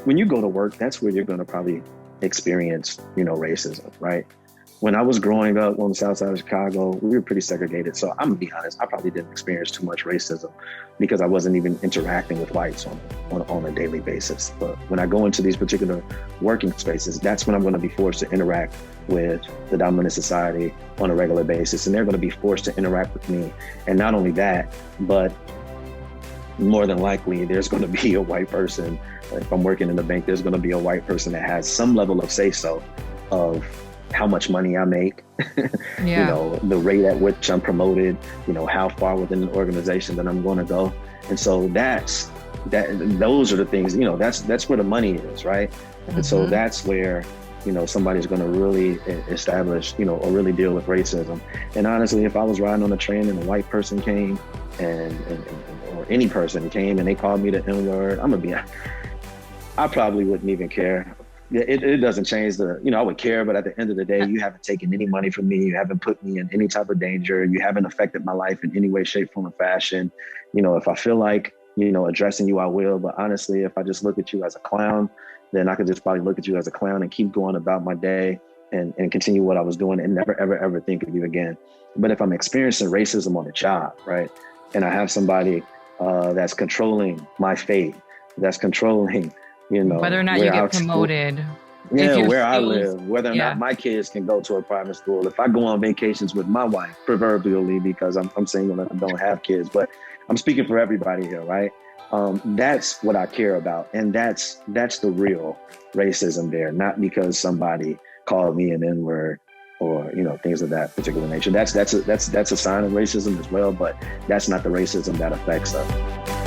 when you go to work, that's where you're going to probably experience, racism, right? When I was growing up on the south side of Chicago, we were pretty segregated. So I'm gonna be honest, I probably didn't experience too much racism because I wasn't even interacting with whites on a daily basis. But when I go into these particular working spaces, that's when I'm gonna be forced to interact with the dominant society on a regular basis. And they're gonna be forced to interact with me. And not only that, but more than likely, there's gonna be a white person. If I'm working in the bank, there's gonna be a white person that has some level of say-so of how much money I make, the rate at which I'm promoted, how far within an organization that I'm going to go. And so those are the things, that's where the money is, right? Mm-hmm. And so that's where, somebody's going to really establish, or really deal with racism. And honestly, if I was riding on a train and a white person came or any person came and they called me the N-word, I probably wouldn't even care. It doesn't change I would care, but at the end of the day, you haven't taken any money from me. You haven't put me in any type of danger. You haven't affected my life in any way, shape, form, or fashion. If I feel like, addressing you, I will. But honestly, if I just look at you as a clown, then I could just probably look at you as a clown and keep going about my day and continue what I was doing and never, ever, ever think of you again. But if I'm experiencing racism on the job, right, and I have somebody that's controlling my fate, that's controlling whether or not you get promoted. Where I live, whether or not my kids can go to a private school. If I go on vacations with my wife, proverbially, because I'm single and I don't have kids, but I'm speaking for everybody here, right? That's what I care about. And that's the real racism there, not because somebody called me an N-word or, things of that particular nature. That's a sign of racism as well, but that's not the racism that affects us.